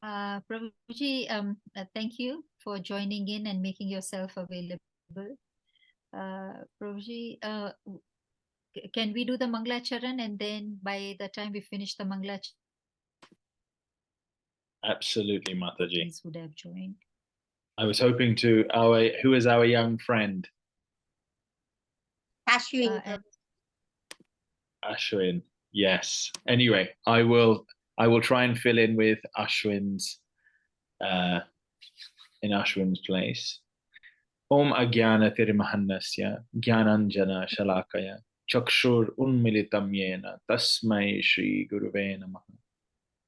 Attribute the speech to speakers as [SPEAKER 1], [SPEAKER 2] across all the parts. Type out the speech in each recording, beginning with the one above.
[SPEAKER 1] Prabhuji, thank you for joining in and making yourself available. Prabhuji, can we do the Mangla Charan, and then by the time we finish the Mangla Charan,
[SPEAKER 2] absolutely, Mataji.
[SPEAKER 1] would have joined.
[SPEAKER 2] I was hoping to who is our young friend?
[SPEAKER 3] Ashwin.
[SPEAKER 2] Ashwin. Yes. Anyway, I will try and fill in with Ashwin's in Ashwin's place. Om Agyana Tirimahannasya Gyananjana Shalakaya Chakshur Unmilitam Yena Tasmai Shri Guruve Namaha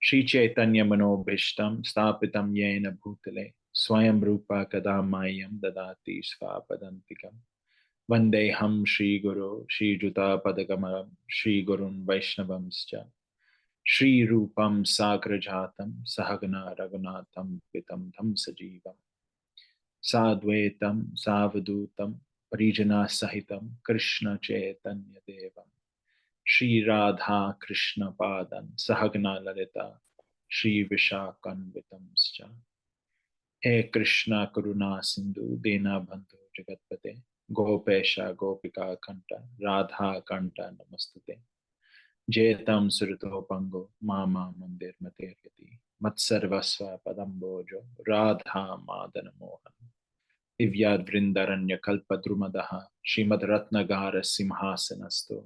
[SPEAKER 2] Shri Chaitanya Manobhishtam Stapitam Yena Bhutale Swayam Rupa Kadamayam Dadati Svapadantikam Vandeham Shri Guru Shri Juta Padakamaram Shri Gurun Vaishnavamscha Shri Rupam Sagrajatam Sahagana Raghunatham Pitam Tham Sajivam Sadvaitam Savadutam Parijana Sahitam Krishna Chaitanya Devam Shri Radha Krishna Padan Sahagna Lalita Shri Vishakanvitamscha He Krishna Karuna Sindhu Dena Bandhu Jagatpate Gopesha Gopika Kanta Radha Kanta Namastate Jetam Surito Pango Mama Mandir Materyati Matsarvasva Padambojo Radha Madana Mohan Divyad Vrindaranya Kalpadrumadaha Shrimad Ratnagara Simhasanasto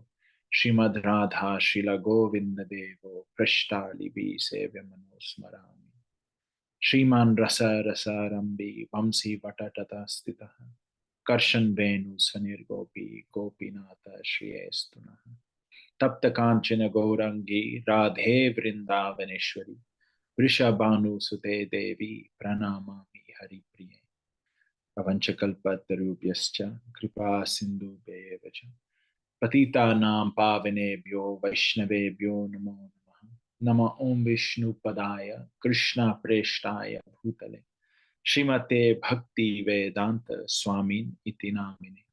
[SPEAKER 2] Shrimad Radha Shila Govinda Devo Prashtali Bi Sevya Manosmarami Shriman Rasa Rasarambi Vamsi Vatatata Stitaha Karshan Venu Swanir Gopi Gopinata Shriyestunaha Tapta Kanchana Gaurangi Radhe Vrindavaneshwari Vrishabhanu Sute Devi Pranamami Hari Priye Avanchakalpatarubhyascha Kripa Sindhubhyevacha Patitanam Pavanebhyo Vaishnavebhyo Namo Namaha Nama Om Vishnu Padaya Krishna Preshtaya Bhutale Srimate Bhakti Vedanta Swamin Iti Namine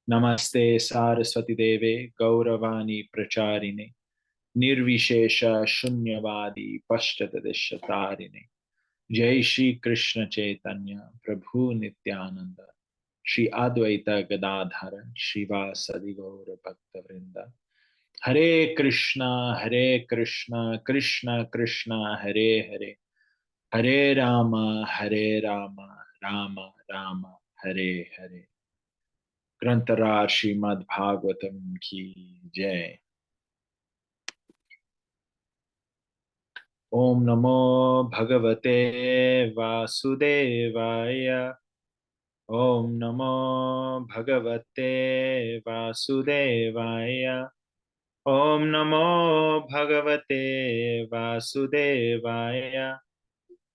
[SPEAKER 2] Namaste Saraswati Deve Gauravani Pracharine Nirvishesha Shunyavadi Pashtadeshatarine Jai Shri Krishna Chaitanya Prabhu Nityananda Shri Advaita Gadadhara Shivasadi Gaura Bhakta Vrinda Hare Krishna Krishna Krishna Hare Hare Hare Rama Rama Rama Hare Hare Grantara Srimad Bhagavatam Ki Jai Om Namo Bhagavate Vasudevaya Om Namo Bhagavate Vasudevaya Om Namo Bhagavate Vasudevaya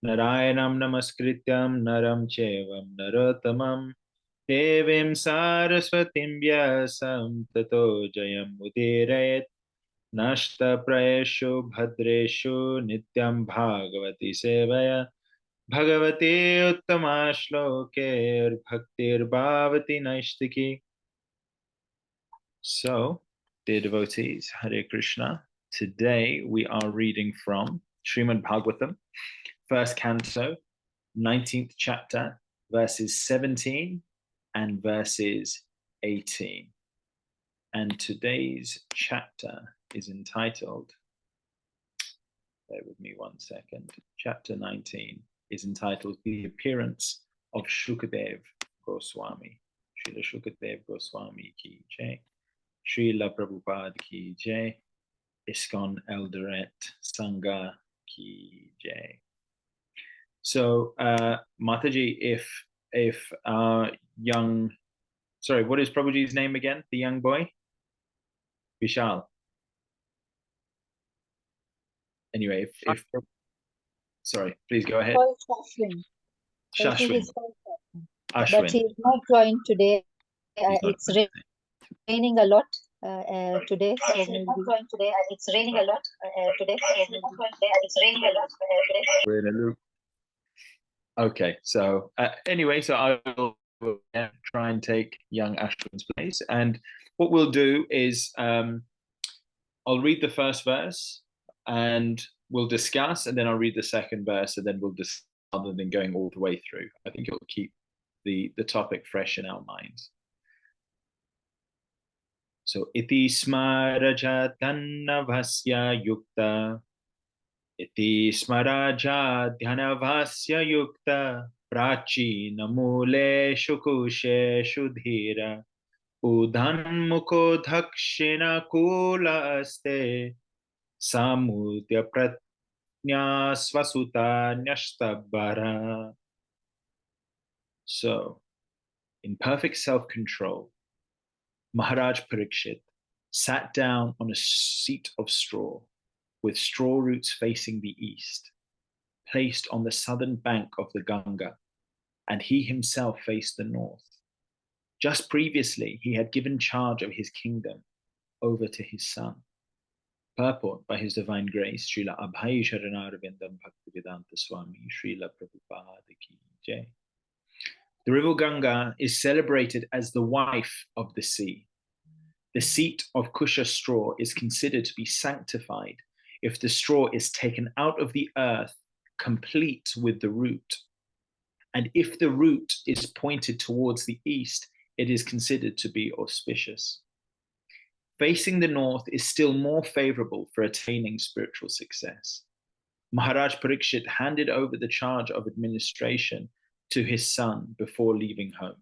[SPEAKER 2] Narayanam Namaskrityam Naram Chevam Narottamam Devim Saraswatim Vyasam Tato Jayam Udirayet Nashta Prayeshu Bhadreshu Nityam Bhagavati Sevaya Bhagavati Uttama Shloke Bhaktir Bhavati Naishtiki. So, dear devotees, Hare Krishna. Today we are reading from Srimad Bhagavatam, first canto, 19th chapter, verses 17 and verses 18. And today's chapter is entitled, bear with me one second, chapter 19 is entitled The Appearance of Shukadev Goswami. Srila Shukadev Goswami ki jai. Srila Prabhupada ki jai. ISKCON Eldoret Sangha ki jai. So, Mataji, if young, sorry, what is Prabhuji's name again? The young boy? Vishal. Anyway, if sorry, please go ahead. Shashwin.
[SPEAKER 3] Ashwin. But he is not joined today. It's raining a lot today. It's raining a lot today. It's raining a lot today.
[SPEAKER 2] We're in a loop. Okay, so anyway, so I will try and take young Ashwin's place, and what we'll do is I'll read the first verse and we'll discuss, and then I'll read the second verse, and then we'll discuss rather than going all the way through. I think it'll keep the topic fresh in our minds. So, iti smaraja dhanavasya yukta, iti smaraja dhanavasya yukta, prachina mule shukushe shudhira, udhanmukho dhakshina kula aste, samudya pratnya swasuta nyashtabara. So, in perfect self-control, Maharaj Parikshit sat down on a seat of straw with straw roots facing the east, placed on the southern bank of the Ganga, and he himself faced the north. Just previously, he had given charge of his kingdom over to his son. Purport by His Divine Grace, Srila Abhay Sharanarvindam Bhaktivedanta Swami, Srila Prabhupada Ki Jai. The river Ganga is celebrated as the wife of the sea. The seat of Kusha straw is considered to be sanctified if the straw is taken out of the earth complete with the root. And if the root is pointed towards the east, it is considered to be auspicious. Facing the north is still more favorable for attaining spiritual success. Maharaj Parikshit handed over the charge of administration to his son before leaving home.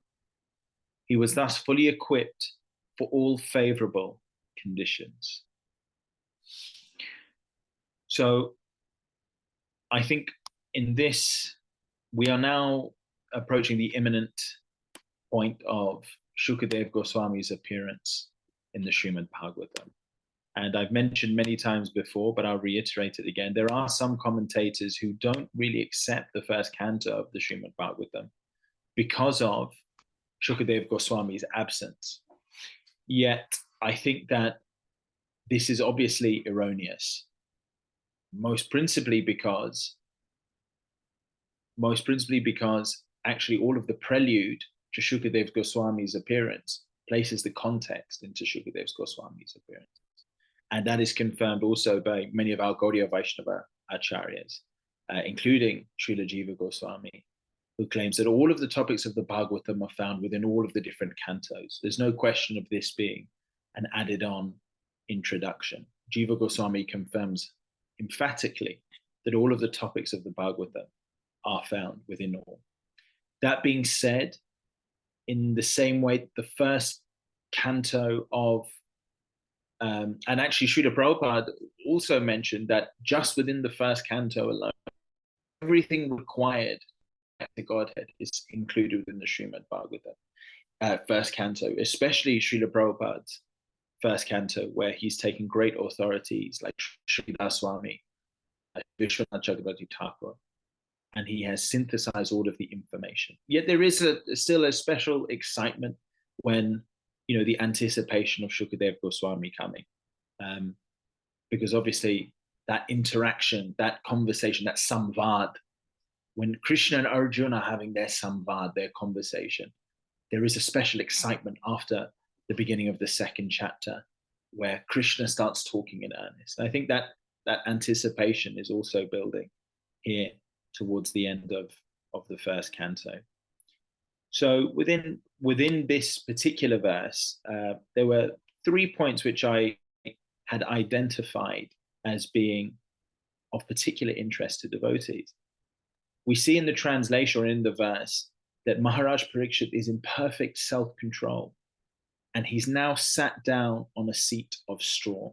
[SPEAKER 2] He was thus fully equipped for all favorable conditions. So I think in this, we are now approaching the imminent point of Shukadev Goswami's appearance in the Srimad Bhagavatam. And I've mentioned many times before, but I'll reiterate it again. There are some commentators who don't really accept the first canto of the Srimad Bhagavatam because of Shukadev Goswami's absence. Yet, I think that this is obviously erroneous, most principally because actually all of the prelude to Shukadev Goswami's appearance places the context into Shukadev Goswami's appearance. And that is confirmed also by many of our Gaudiya Vaishnava acharyas, including Srila Jiva Goswami, who claims that all of the topics of the Bhagavatam are found within all of the different cantos. There's no question of this being an added on introduction. Jiva Goswami confirms emphatically that all of the topics of the Bhagavatam are found within all. That being said, in the same way, the first canto of and actually, Srila Prabhupada also mentioned that just within the first canto alone, everything required to Godhead is included within the Srimad Bhagavatam first canto, especially Srila Prabhupada's first canto, where he's taken great authorities like Sridhar Swami, Vishwanath Chakrabarti Thakur, and he has synthesized all of the information. Yet there is still a special excitement when the anticipation of Shukadev Goswami coming, because obviously that interaction, that conversation, that samvad, when Krishna and Arjun are having their samvad, their conversation, there is a special excitement after the beginning of the second chapter where Krishna starts talking in earnest. And I think that anticipation is also building here towards the end of the first canto. So within this particular verse, there were 3 points which I had identified as being of particular interest to devotees. We see in the translation or in the verse that Maharaj Parikshit is in perfect self-control, and he's now sat down on a seat of straw.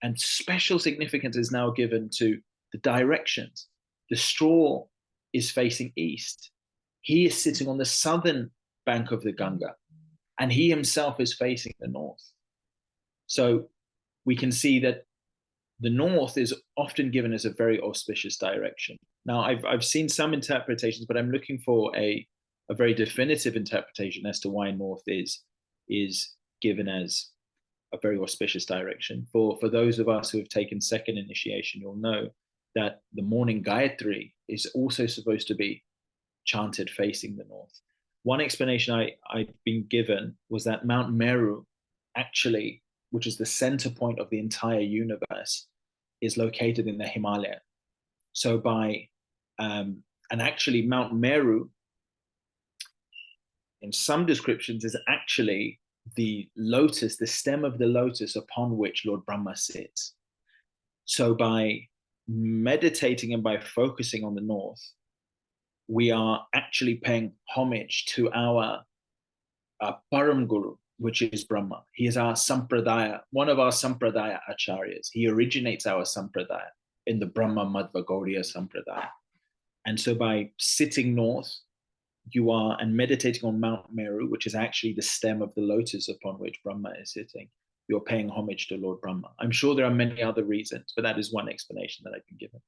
[SPEAKER 2] And special significance is now given to the directions. The straw is facing east. He is sitting on the southern bank of the Ganga, and he himself is facing the north. So we can see that the north is often given as a very auspicious direction. Now, I've seen some interpretations, but I'm looking for a very definitive interpretation as to why north is given as a very auspicious direction. For those of us who have taken second initiation, you'll know that the morning Gayatri is also supposed to be chanted facing the north. One explanation I've been given was that Mount Meru, actually, which is the center point of the entire universe, is located in the Himalaya. So and actually Mount Meru, in some descriptions, is actually the lotus, the stem of the lotus upon which Lord Brahma sits. So by meditating and by focusing on the north, we are actually paying homage to our Param Guru, which is Brahma. He is our Sampradaya, one of our Sampradaya acharyas. He originates our Sampradaya in the Brahma Madhva Gaudiya Sampradaya. And so by sitting north, you are, and meditating on Mount Meru, which is actually the stem of the lotus upon which Brahma is sitting, you're paying homage to Lord Brahma. I'm sure there are many other reasons, but that is one explanation that I've been given.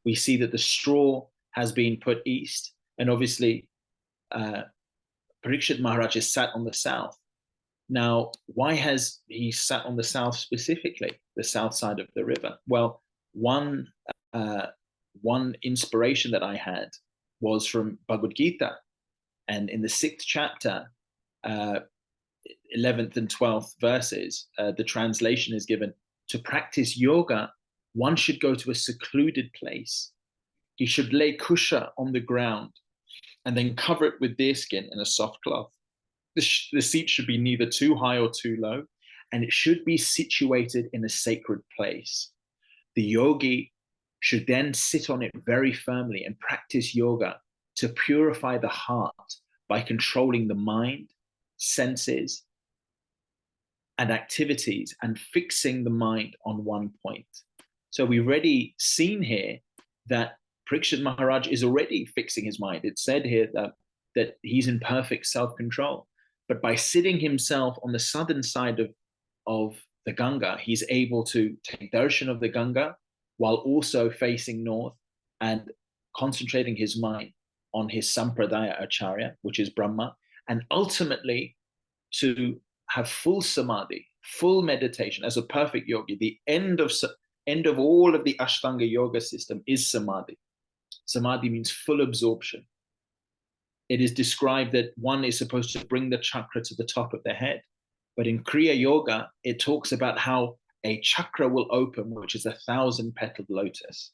[SPEAKER 2] We see that the straw has been put east, and obviously Parikshit Maharaj is sat on the south. Now, why has he sat on the south specifically, the south side of the river? Well, one inspiration that I had was from Bhagavad Gita, and in the 6th chapter, 11th and 12th verses, the translation is given: to practice yoga, one should go to a secluded place. He should lay kusha on the ground and then cover it with deerskin and a soft cloth. The seat should be neither too high or too low, and it should be situated in a sacred place. The yogi should then sit on it very firmly and practice yoga to purify the heart by controlling the mind, senses, and activities, and fixing the mind on one point. So we've already seen here that Parikshit Maharaj is already fixing his mind. It's said here that he's in perfect self-control. But by sitting himself on the southern side of the Ganga, he's able to take darshan of the Ganga while also facing north and concentrating his mind on his Sampradaya Acharya, which is Brahma, and ultimately to have full samadhi, full meditation as a perfect yogi. The end of all of the Ashtanga yoga system is samadhi. Samadhi means full absorption. It is described that one is supposed to bring the chakra to the top of the head. But in Kriya Yoga, it talks about how a chakra will open, which is 1,000-petaled lotus.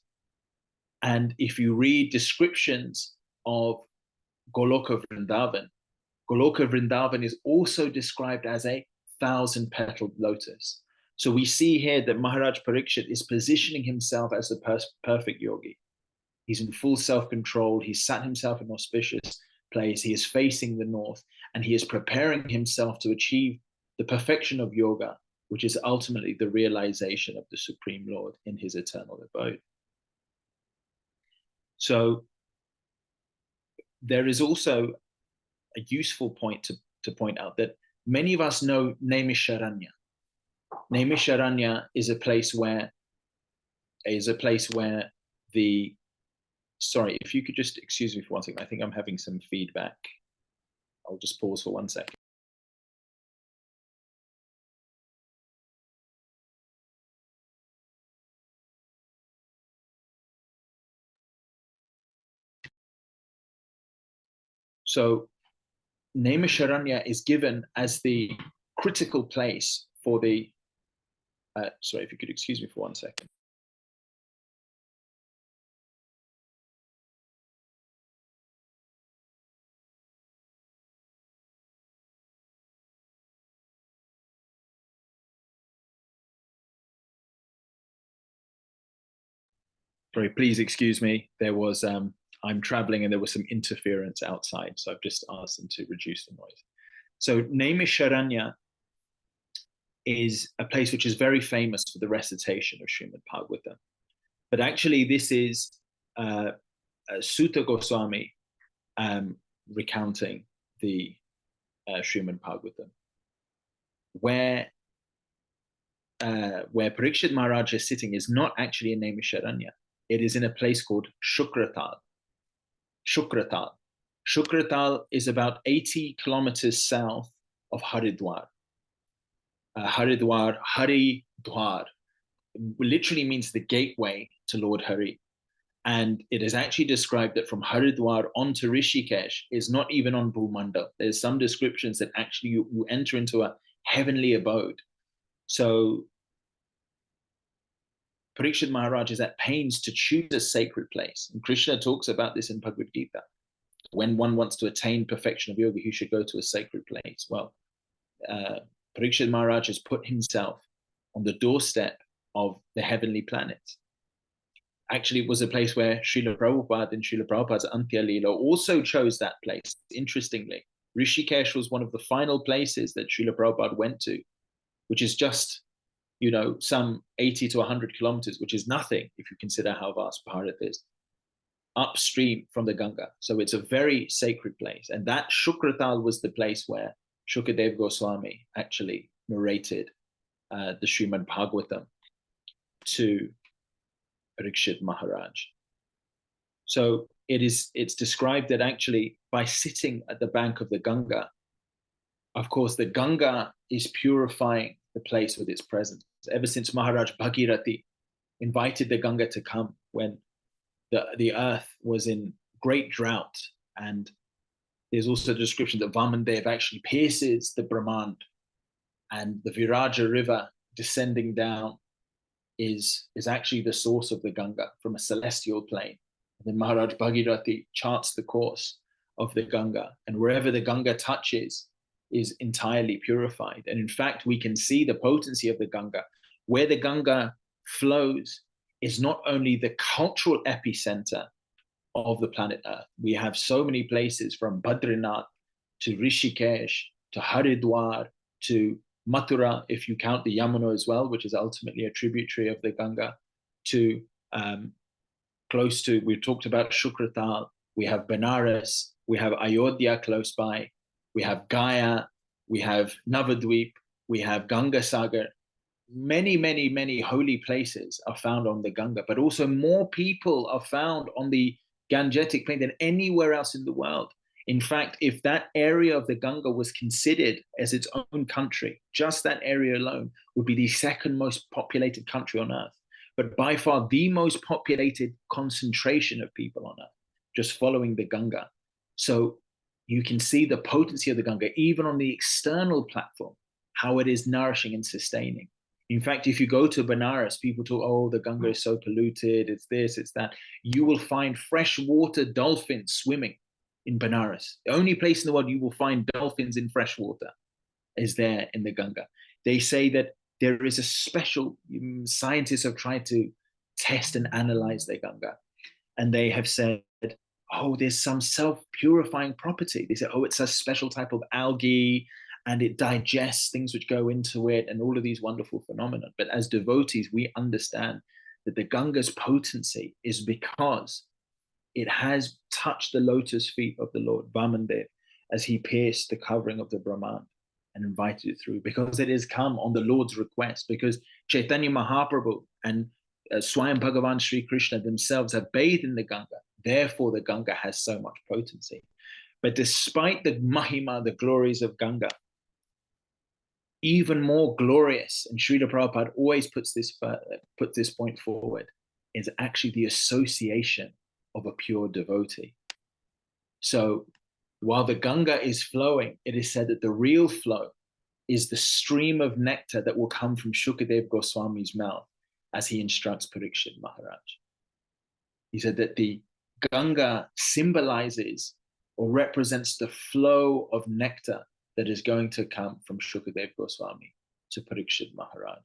[SPEAKER 2] And if you read descriptions of Goloka Vrindavan is also described as a 1,000-petaled lotus. So we see here that Maharaj Parikshit is positioning himself as the perfect yogi. He's in full self-control. He's sat himself in an auspicious place. He is facing the north, and he is preparing himself to achieve the perfection of yoga, which is ultimately the realization of the Supreme Lord in his eternal abode. So there is also a useful point to point out that many of us know Naimisharanya. Naimisharanya is a place where the, sorry, if you could just excuse me for one second. I think I'm having some feedback. I'll just pause for 1 second. So Naimisharanya is given as the critical place for the, sorry, if you could excuse me for 1 second. Sorry, please excuse me. There was, I'm traveling and there was some interference outside. So I've just asked them to reduce the noise. So Naimisharanya is a place which is very famous for the recitation of Srimad Bhagavatam. But actually this is Sutta Goswami recounting the Srimad Bhagavatam, where Parikshit Maharaj is sitting is not actually in Naimisharanya. It is in a place called Shukratal. Shukratal is about 80 kilometers south of Haridwar. Haridwar literally means the gateway to Lord Hari. And it is actually described that from Haridwar onto Rishikesh is not even on Bhumandal. There's some descriptions that actually you enter into a heavenly abode. So Parikshit Maharaj is at pains to choose a sacred place. And Krishna talks about this in Bhagavad Gita. When one wants to attain perfection of yoga, he should go to a sacred place. Well, Parikshit Maharaj has put himself on the doorstep of the heavenly planets. Actually, it was a place where Srila Prabhupada and Srila Prabhupada's Antya Leela also chose that place. Interestingly, Rishikesh was one of the final places that Srila Prabhupada went to, which is just, some 80 to 100 kilometers, which is nothing if you consider how vast Bharat is, upstream from the Ganga. So it's a very sacred place. And that Shukratal was the place where Shukadev Goswami actually narrated the Srimad Bhagavatam to Parikshit Maharaj. So it's described that actually by sitting at the bank of the Ganga, of course, the Ganga is purifying the place with its presence. Ever since Maharaj Bhagirathi invited the Ganga to come when the earth was in great drought, and there's also a description that Vamandev actually pierces the Brahmand, and the Viraja river descending down is actually the source of the Ganga from a celestial plane. And then Maharaj Bhagirathi charts the course of the Ganga, and wherever the Ganga touches is entirely purified. And in fact, we can see the potency of the Ganga. Where the Ganga flows is not only the cultural epicenter of the planet Earth. We have so many places from Badrinath to Rishikesh to Haridwar to Mathura, if you count the Yamuna as well, which is ultimately a tributary of the Ganga, to close to, we talked about Shukratal, we have Benares, we have Ayodhya close by, we have Gaya, we have Navadvip, we have Ganga Sagar. Many, many, many holy places are found on the Ganga, but also more people are found on the Gangetic plain than anywhere else in the world. In fact, if that area of the Ganga was considered as its own country, just that area alone would be the second most populated country on earth, but by far the most populated concentration of people on earth, just following the Ganga. So you can see the potency of the Ganga, even on the external platform, how it is nourishing and sustaining. In fact, if you go to Benares, people talk, oh, the Ganga is so polluted, it's this, it's that. You will find freshwater dolphins swimming in Benares. The only place in the world you will find dolphins in fresh water is there in the Ganga. They say that there is a special, scientists have tried to test and analyze the Ganga. And they have said, oh, there's some self-purifying property. They say, oh, it's a special type of algae, and it digests things which go into it, and all of these wonderful phenomena. But as devotees, we understand that the Ganga's potency is because it has touched the lotus feet of the Lord, Vamandev, as he pierced the covering of the Brahman and invited it through, because it has come on the Lord's request, because Chaitanya Mahaprabhu and Swayam Bhagavan Sri Krishna themselves have bathed in the Ganga. Therefore, the Ganga has so much potency. But despite the Mahima, the glories of Ganga, even more glorious, and Srila Prabhupada always puts this point forward, is actually the association of a pure devotee. So while the Ganga is flowing, it is said that the real flow is the stream of nectar that will come from Shukadev Goswami's mouth as he instructs Parikshit Maharaj. He said that the Ganga symbolizes or represents the flow of nectar that is going to come from Shukadev Goswami to Parikshit Maharaj.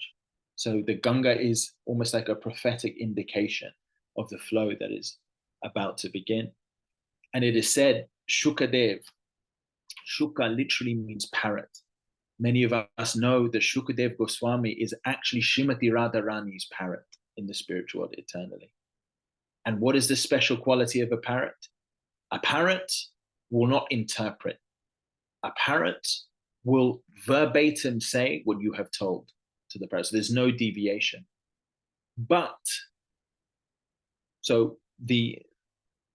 [SPEAKER 2] So the Ganga is almost like a prophetic indication of the flow that is about to begin. And it is said, Shukadev, Shuka literally means parrot. Many of us know that Shukadev Goswami is actually Srimati Radharani's parrot in the spiritual world eternally. And what is the special quality of a parrot? A parrot will not interpret. A parrot will verbatim say what you have told to the parrot. So there's no deviation. But, so the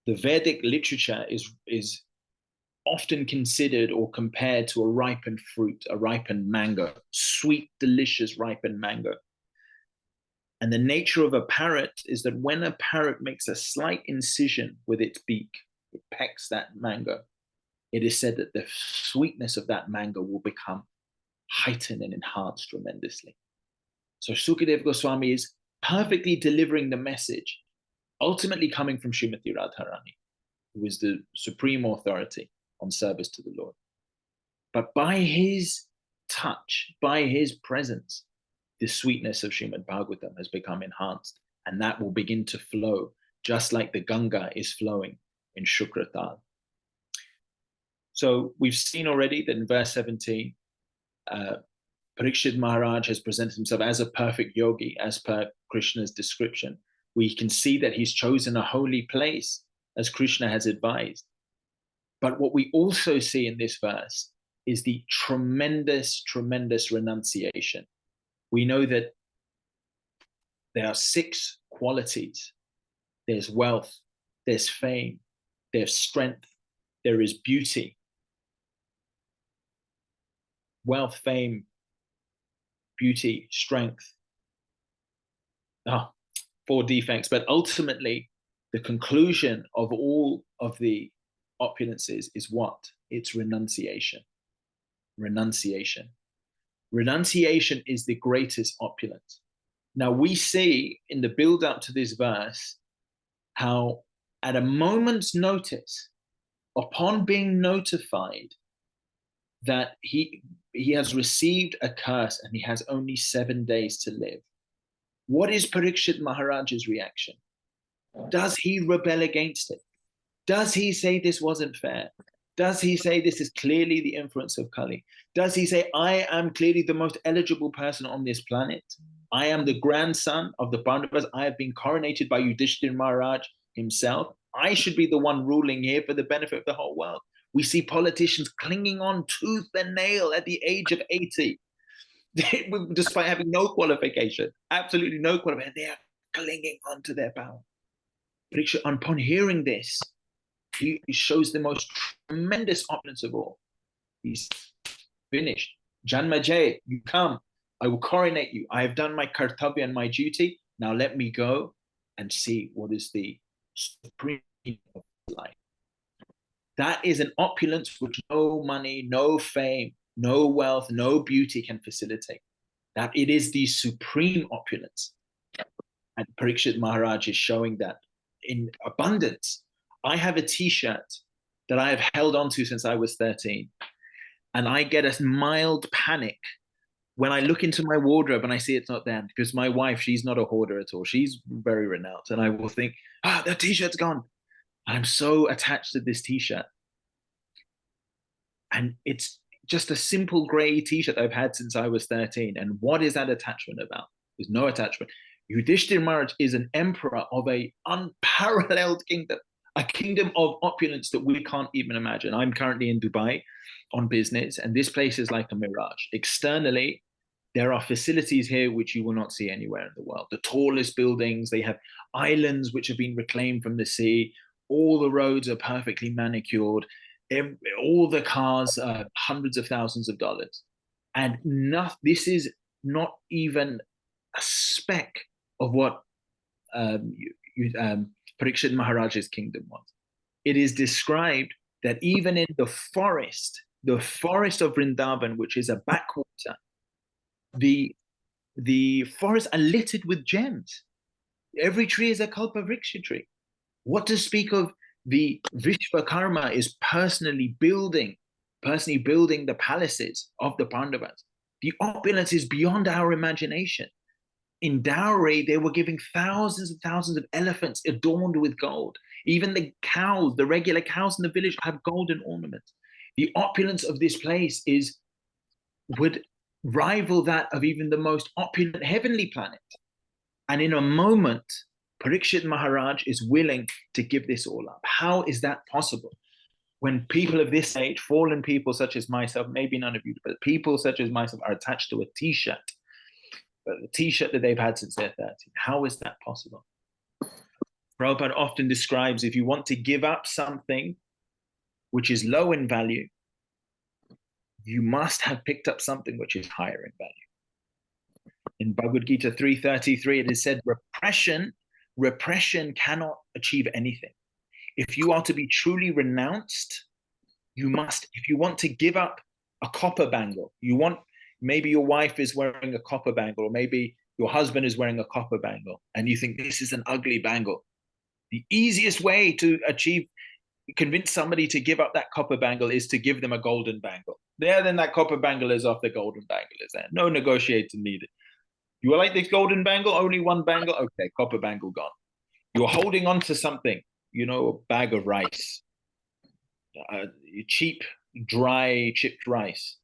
[SPEAKER 2] Vedic literature is often considered or compared to a ripened fruit, a ripened mango, sweet, delicious ripened mango. And the nature of a parrot is that when a parrot makes a slight incision with its beak, it pecks that mango, it is said that the sweetness of that mango will become heightened and enhanced tremendously. So Sukadev Goswami is perfectly delivering the message, ultimately coming from Srimati Radharani, who is the supreme authority on service to the Lord. But by his touch, by his presence, the sweetness of Srimad Bhagavatam has become enhanced, and that will begin to flow just like the Ganga is flowing in Shukratal. So we've seen already that in verse 17, Parikshit Maharaj has presented himself as a perfect yogi, as per Krishna's description. We can see that he's chosen a holy place, as Krishna has advised. But what we also see in this verse is the tremendous, tremendous renunciation. We know that there are 6 qualities. There's wealth, there's fame, there's strength, there is beauty. Wealth, fame, beauty, strength. 4 defects. But ultimately, the conclusion of all of the opulences is what? It's renunciation. Renunciation. Renunciation is the greatest opulence. Now we see in the build up to this verse how at a moment's notice, upon being notified that he has received a curse and he has only 7 days to live, what is Parikshit Maharaj's reaction? Does he rebel against it? Does he say this wasn't fair? Does he say this is clearly the influence of Kali? Does he say, I am clearly the most eligible person on this planet? I am the grandson of the Pandavas. I have been coronated by Yudhishthira Maharaj himself. I should be the one ruling here for the benefit of the whole world. We see politicians clinging on tooth and nail at the age of 80, despite having no qualification, absolutely no qualification. They are clinging on to their power. Parikshit, upon hearing this, he shows the most tremendous opulence of all. He's finished. Janmajay, you come. I will coronate you. I have done my kartavya and my duty. Now let me go and see what is the supreme of life. That is an opulence which no money, no fame, no wealth, no beauty can facilitate. That it is the supreme opulence. And Parikshit Maharaj is showing that in abundance. I have a t-shirt that I have held on to since I was 13. And I get a mild panic when I look into my wardrobe and I see it's not there, because my wife, she's not a hoarder at all. She's very renounced. And I will think, the t-shirt's gone. I'm so attached to this t-shirt. And it's just a simple gray t-shirt I've had since I was 13. And what is that attachment about? There's no attachment. Yudhishthira Maharaj is an emperor of an unparalleled kingdom, a kingdom of opulence that we can't even imagine. I'm currently in Dubai on business, and this place is like a mirage. Externally, there are facilities here which you will not see anywhere in the world. The tallest buildings, they have islands which have been reclaimed from the sea. All the roads are perfectly manicured. All the cars are hundreds of thousands of dollars. And this is not even a speck of what Parikshit Maharaj's kingdom was. It is described that even in the forest of Vrindavan, which is a backwater, the forests are littered with gems. Every tree is a Kalpavriksha tree. What to speak of the Vishvakarma is personally building the palaces of the Pandavas. The opulence is beyond our imagination. In dowry, they were giving thousands and thousands of elephants adorned with gold. Even the cows, the regular cows in the village, have golden ornaments. The opulence of this place would rival that of even the most opulent heavenly planet. And in a moment, Parikshit Maharaj is willing to give this all up. How is that possible? When people of this age, fallen people such as myself, maybe none of you, but people such as myself are attached to a t-shirt, the t-shirt that they've had since they're 13. How is that possible? Prabhupada often describes, if you want to give up something which is low in value, you must have picked up something which is higher in value. In Bhagavad Gita 3:33, it is said, repression cannot achieve anything. If you are to be truly renounced, if you want to give up a copper bangle, maybe your wife is wearing a copper bangle, or maybe Your husband is wearing a copper bangle and you think this is an ugly bangle. The easiest way to convince somebody to give up that copper bangle is to give them a golden bangle. There, then that copper bangle is off, the golden bangle is there. No negotiating needed. You like this golden bangle? Only one bangle? Okay, copper bangle gone. You're holding on to something, you know, a bag of rice, cheap, dry, chipped rice.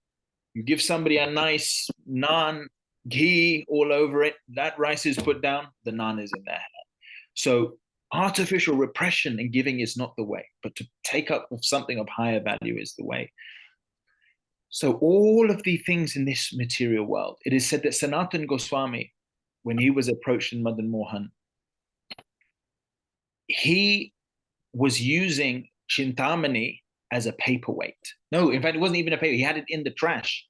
[SPEAKER 2] You give somebody a nice naan, ghee all over it, that rice is put down, the naan is in their hand. So artificial repression and giving is not the way, but to take up of something of higher value is the way. So all of the things in this material world, it is said that Sanatan Goswami, when he was approached in Madan Mohan, he was using Chintamani as a paperweight. No, in fact, it wasn't even a paper. He had it in the trash.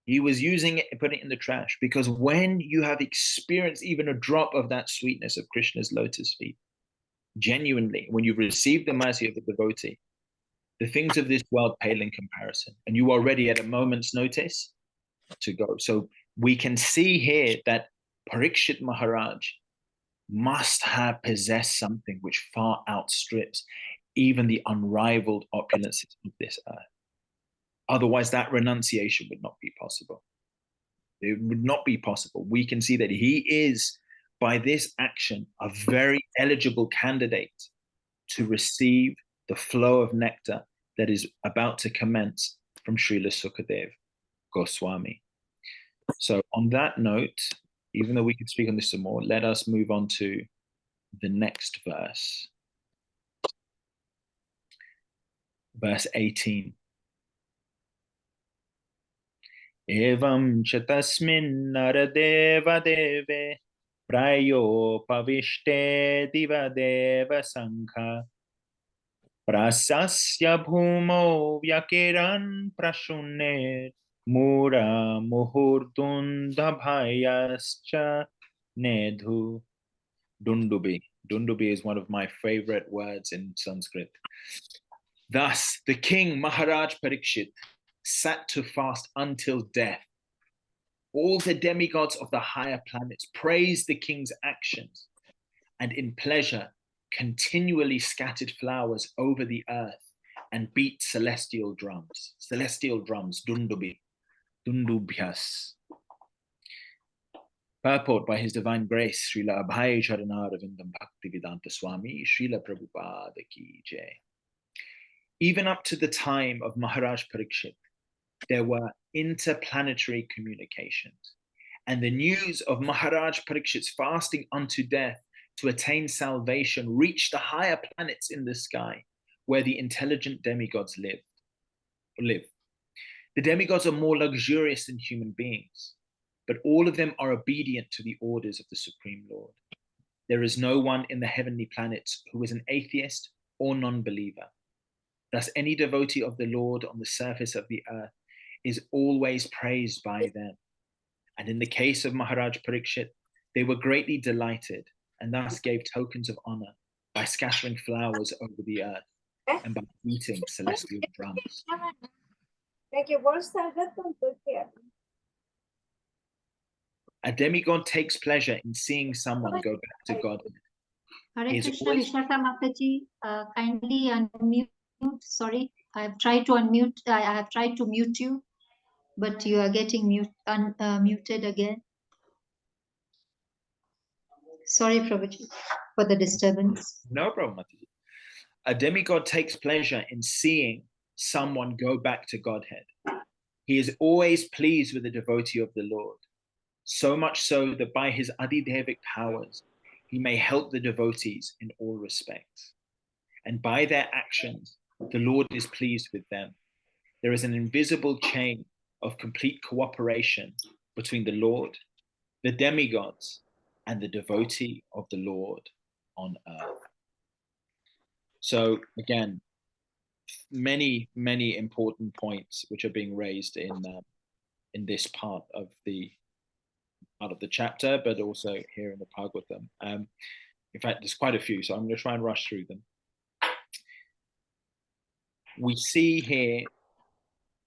[SPEAKER 2] He was using it and putting it in the trash, because when you have experienced even a drop of that sweetness of Krishna's lotus feet, genuinely, when you've received the mercy of the devotee, the things of this world pale in comparison, and you are ready at a moment's notice to go. So we can see here that Parikshit Maharaj must have possessed something which far outstrips even the unrivaled opulences of this earth. Otherwise, that renunciation would not be possible. It would not be possible. We can see that he is, by this action, a very eligible candidate to receive the flow of nectar that is about to commence from Srila Sukadev Goswami. So on that note, even though we could speak on this some more, let us move on to the next verse. Verse 18. Evam cha tasmin naradeva deve prayo pavishte divadeva sankha prasasya bhumo vyakiran prashunne mura muhurdunda bhayascha nedhu. Dundubi. Dundubi is one of my favorite words in Sanskrit. Thus, the king Maharaj Parikshit sat to fast until death. All the demigods of the higher planets praised the king's actions, and in pleasure continually scattered flowers over the earth and beat celestial drums. Celestial drums, dundubi, dundubhyas. Purport by His Divine Grace, Srila Abhay Charanarvindam Bhaktivedanta Swami, Srila Prabhupada Ki Jai. Even up to the time of Maharaj Parikshit, there were interplanetary communications. And the news of Maharaj Parikshit's fasting unto death to attain salvation reached the higher planets in the sky, where the intelligent demigods live. The demigods are more luxurious than human beings, but all of them are obedient to the orders of the Supreme Lord. There is no one in the heavenly planets who is an atheist or non-believer. Thus, any devotee of the Lord on the surface of the earth is always praised by them. And in the case of Maharaj Parikshit, they were greatly delighted and thus gave tokens of honor by scattering flowers over the earth and by beating celestial drums. A demigod takes pleasure in seeing someone go back to God.
[SPEAKER 1] Hare Krishna, Vishwata Mataji, kindly unmute. Sorry, I have tried to unmute. I have tried to mute you, but you are getting muted again. Sorry, Prabhuji, for the disturbance.
[SPEAKER 2] No problem, Mataji. A demigod takes pleasure in seeing someone go back to Godhead. He is always pleased with the devotee of the Lord, so much so that by his Adidevic powers, he may help the devotees in all respects. And by their actions, the Lord is pleased with them. There is an invisible chain of complete cooperation between the Lord, the demigods, and the devotee of the Lord on earth. So again, many important points which are being raised in this part of the chapter, but also here in the Bhagavatam. In fact, there's quite a few, so I'm going to try and rush through them. We see here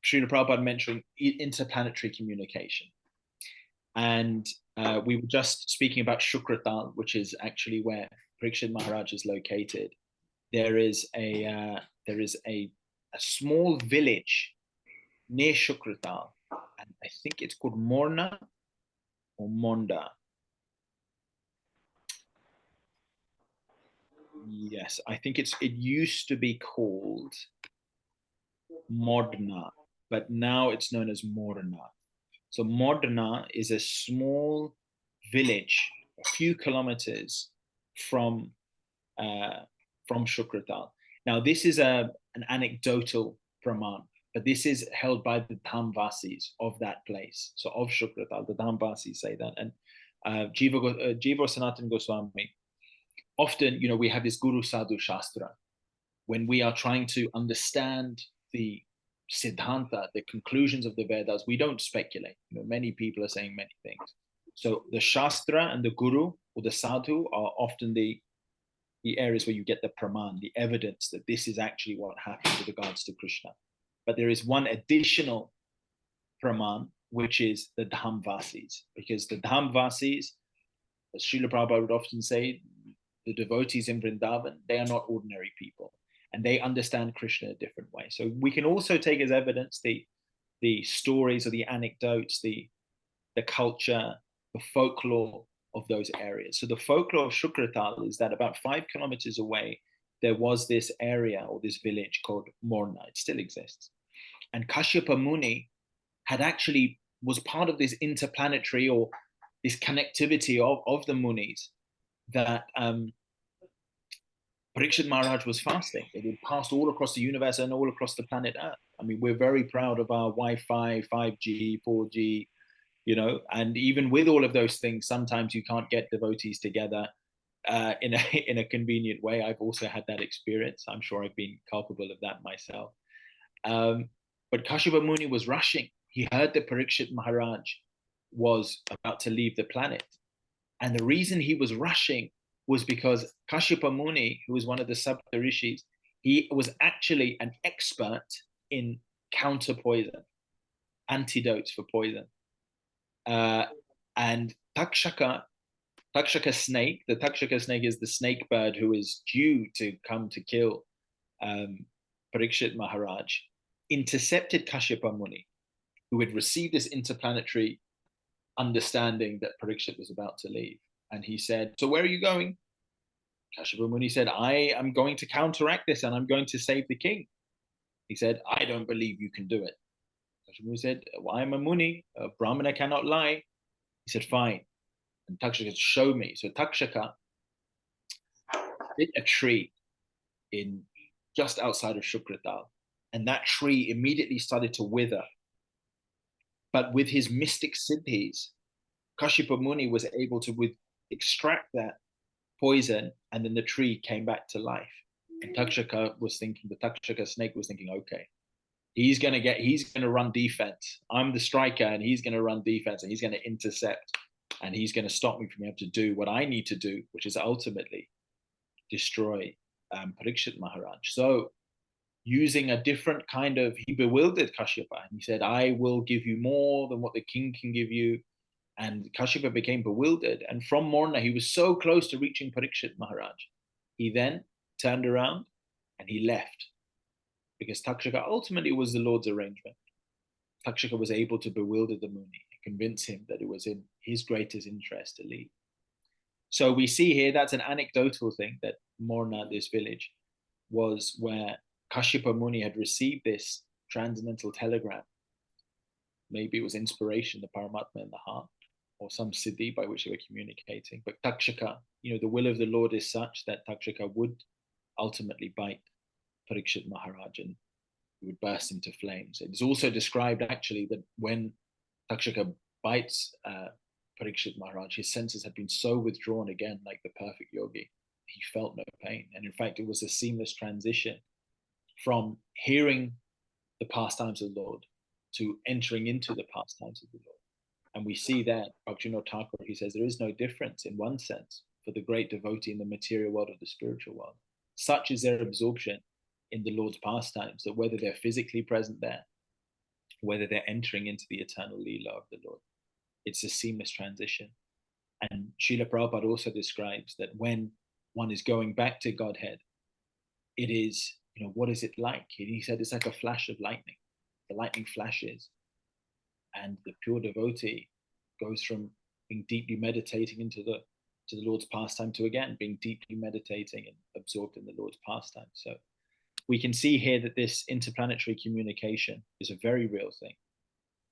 [SPEAKER 2] Srila Prabhupada mentioning interplanetary communication. And we were just speaking about Shukratal, which is actually where Parikshit Maharaj is located. There is a small village near Shukratal, and I think it's called Morna or Monda. Yes, I think it used to be called Modna, but now it's known as Morna. So Modna is a small village, a few kilometers from Shukratal. Now, this is an anecdotal praman, but this is held by the Dhamvasis of that place. So of Shukratal, the Dhamvasis say that. And Jiva Sanatana Goswami, often, we have this Guru Sadhu Shastra. When we are trying to understand the Siddhanta, the conclusions of the Vedas, we don't speculate. Many people are saying many things. So the Shastra and the Guru or the Sadhu are often the areas where you get the praman, the evidence that this is actually what happened with regards to Krishna. But there is one additional praman, which is the Dhamvasis, because the Dhamvasis, as Srila Prabhupada would often say, the devotees in Vrindavan, they are not ordinary people, and they understand Krishna a different way. So we can also take as evidence the stories or the anecdotes, the culture, the folklore of those areas. So the folklore of Shukratal is that about 5 kilometers away, there was this area or this village called Morna. It still exists. And Kashyapa Muni was part of this interplanetary or this connectivity of the Munis that Parikshit Maharaj was fasting. It passed all across the universe and all across the planet Earth. I mean, we're very proud of our Wi-Fi, 5G, 4G, and even with all of those things, sometimes you can't get devotees together in a convenient way. I've also had that experience. I'm sure I've been culpable of that myself. But Kashyapa Muni was rushing. He heard that Parikshit Maharaj was about to leave the planet. And the reason he was rushing was because Kashyapa Muni, who was one of the Sapta Rishis, he was actually an expert in counter poison, antidotes for poison. And Takshaka snake, the Takshaka snake is the snake bird who is due to come to kill Parikshit Maharaj, intercepted Kashyapa Muni, who had received this interplanetary understanding that Parikshit was about to leave. And he said, "So where are you going?" Kashyapa Muni said, "I am going to counteract this and I'm going to save the king." He said, "I don't believe you can do it." Kashyapa Muni said, "Well, I am a Muni, a Brahmana cannot lie." He said, "Fine." And Takshaka said, "Show me." So Takshaka lit a tree in just outside of Shukratal, and that tree immediately started to wither. But with his mystic siddhis, Kashyapa Muni was able to extract that poison, and then the tree came back to life. And Takshaka was thinking, the Takshaka snake was thinking, okay, he's gonna run defense. I'm the striker, and he's gonna run defense, and he's gonna intercept, and he's gonna stop me from being able to do what I need to do, which is ultimately destroy Parikshit Maharaj. So using a different kind of, he bewildered Kashyapa, and he said, "I will give you more than what the king can give you." And Kashyapa became bewildered. And from Morna, he was so close to reaching Parikshit Maharaj. He then turned around and he left, because Takshaka ultimately was the Lord's arrangement. Takshaka was able to bewilder the Muni and convince him that it was in his greatest interest to leave. So we see here, that's an anecdotal thing, that Morna, this village, was where Kashyapa Muni had received this transcendental telegram. Maybe it was inspiration, the Paramatma in the heart, or some siddhi by which they were communicating. But Takshaka, the will of the Lord is such that Takshaka would ultimately bite Parikshit Maharaj and he would burst into flames. It is also described actually that when Takshaka bites Parikshit Maharaj, his senses had been so withdrawn again, like the perfect yogi, he felt no pain. And in fact, it was a seamless transition from hearing the pastimes of the Lord to entering into the pastimes of the Lord. And we see that Bhaktivinoda Thakur, he says, there is no difference in one sense for the great devotee in the material world or the spiritual world. Such is their absorption in the Lord's pastimes that whether they're physically present there, whether they're entering into the eternal Leela of the Lord, it's a seamless transition. And Srila Prabhupada also describes that when one is going back to Godhead, it is, what is it like? He said it's like a flash of lightning. The lightning flashes, and the pure devotee goes from being deeply meditating into the Lord's pastime to again being deeply meditating and absorbed in the Lord's pastime. So we can see here that this interplanetary communication is a very real thing,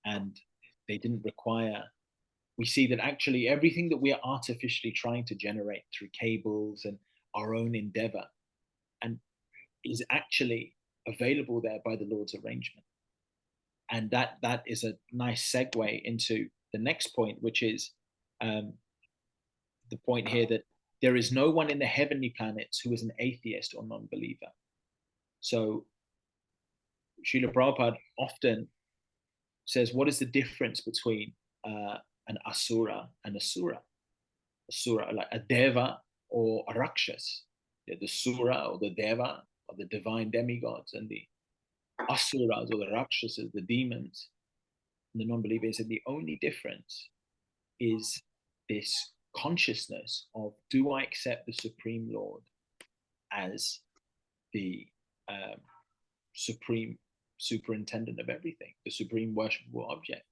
[SPEAKER 2] and they didn't require. We see that actually everything that we are artificially trying to generate through cables and our own endeavor, and is actually available there by the Lord's arrangement. And that is a nice segue into the next point, which is the point here that there is no one in the heavenly planets who is an atheist or non-believer. So Srila Prabhupada often says, what is the difference between an asura and a sura? Asura, like a deva or a rakshas. The sura or the deva are the divine demigods, and the asuras or the rakshasas, the demons, and the non-believers. And the only difference is this consciousness of, do I accept the Supreme Lord as the supreme superintendent of everything, the supreme worshipable object?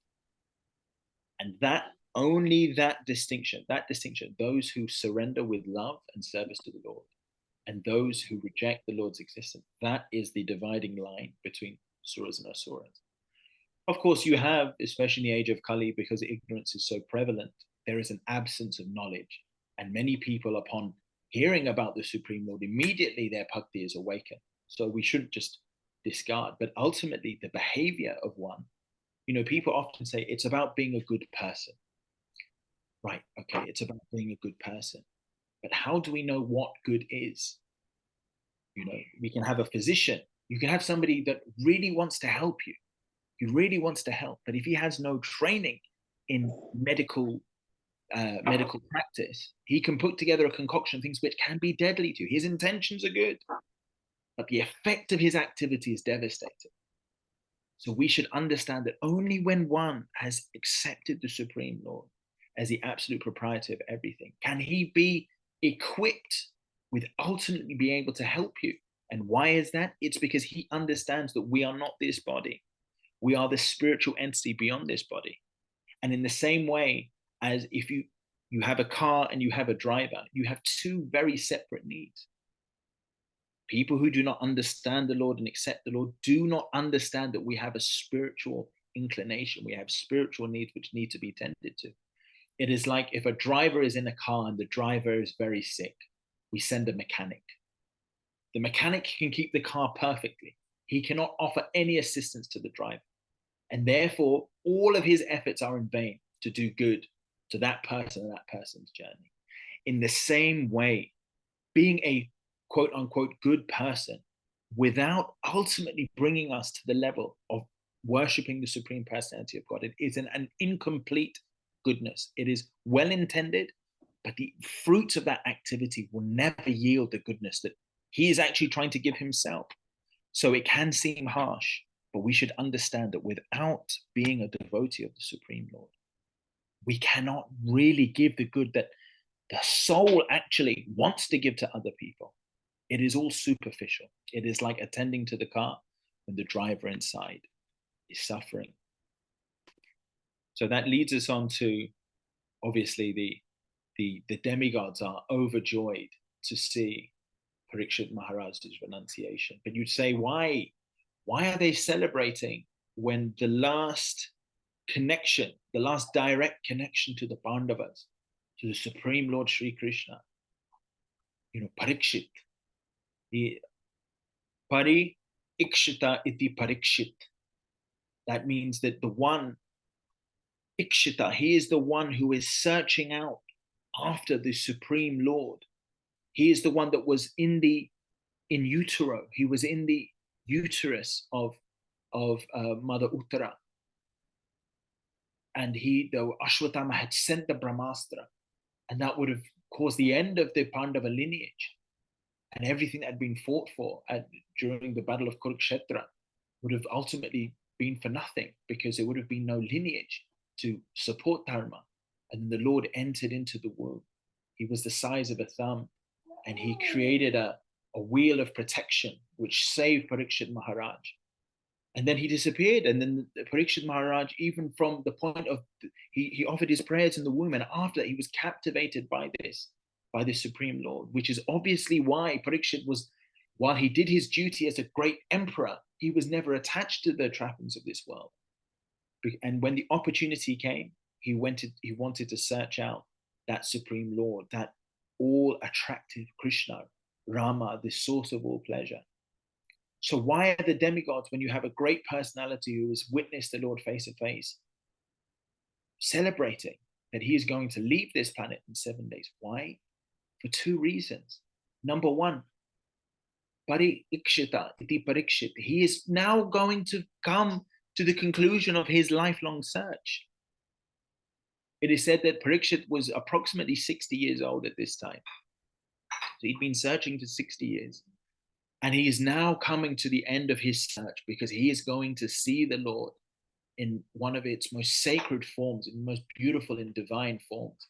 [SPEAKER 2] And only that distinction, those who surrender with love and service to the Lord, and those who reject the Lord's existence, that is the dividing line between suras and asuras. Of course, you have, especially in the age of Kali, because ignorance is so prevalent, there is an absence of knowledge. And many people, upon hearing about the Supreme Lord, immediately their bhakti is awakened. So we shouldn't just discard. But ultimately, the behavior of one, people often say it's about being a good person. Right, okay, it's about being a good person. But how do we know what good is? We can have a physician. You can have somebody that really wants to help you. He really wants to help. But if he has no training in medical practice, he can put together a concoction of things which can be deadly to you. His intentions are good, but the effect of his activity is devastating. So we should understand that only when one has accepted the Supreme Lord as the absolute proprietor of everything, can he be equipped with ultimately being able to help you. And why is that? It's because he understands that we are not this body. We are the spiritual entity beyond this body. And in the same way as if you have a car and you have a driver, you have two very separate needs. People who do not understand the Lord and accept the Lord do not understand that we have a spiritual inclination. We have spiritual needs which need to be tended to. It is like if a driver is in a car and the driver is very sick, we send a mechanic. The mechanic can keep the car perfectly. He cannot offer any assistance to the driver. And therefore, all of his efforts are in vain to do good to that person and that person's journey. In the same way, being a quote unquote good person without ultimately bringing us to the level of worshiping the Supreme Personality of God, it is an incomplete goodness. It is well intended, but the fruits of that activity will never yield the goodness that he is actually trying to give himself. So it can seem harsh, but we should understand that without being a devotee of the Supreme Lord, we cannot really give the good that the soul actually wants to give to other people. It is all superficial. It is like attending to the car when the driver inside is suffering. So that leads us on to, obviously, the demigods are overjoyed to see Parikshit Maharaj's renunciation. But you'd say, why are they celebrating when the last connection, the last direct connection to the Pandavas, to the Supreme Lord Sri Krishna, Parikshit, the Parikshita iti Parikshit. That means that the one, Ikshita, he is the one who is searching out after the Supreme Lord. He is the one that was in utero. He was in the uterus of Mother Uttara. And the Ashwatthama had sent the Brahmastra, and that would have caused the end of the Pandava lineage. And everything that had been fought for during the Battle of Kurukshetra would have ultimately been for nothing, because there would have been no lineage to support Dharma. And the Lord entered into the womb. He was the size of a thumb, and he created a wheel of protection which saved Parikshit Maharaj. And then he disappeared. And then Parikshit Maharaj, even from the point of, he offered his prayers in the womb. And after that, he was captivated by this Supreme Lord, which is obviously why Parikshit was, while he did his duty as a great emperor, he was never attached to the trappings of this world. And when the opportunity came, he wanted to search out that Supreme Lord, that all attractive Krishna, Rama, the source of all pleasure. So why are the demigods, when you have a great personality who has witnessed the Lord face to face, celebrating that he is going to leave this planet in 7 days? Why? For two reasons. Number one, parikshita iti parikshit. He is now going to come to the conclusion of his lifelong search. It is said that Parikshit was approximately 60 years old at this time. So he'd been searching for 60 years. And he is now coming to the end of his search because he is going to see the Lord in one of its most sacred forms, in most beautiful and divine forms,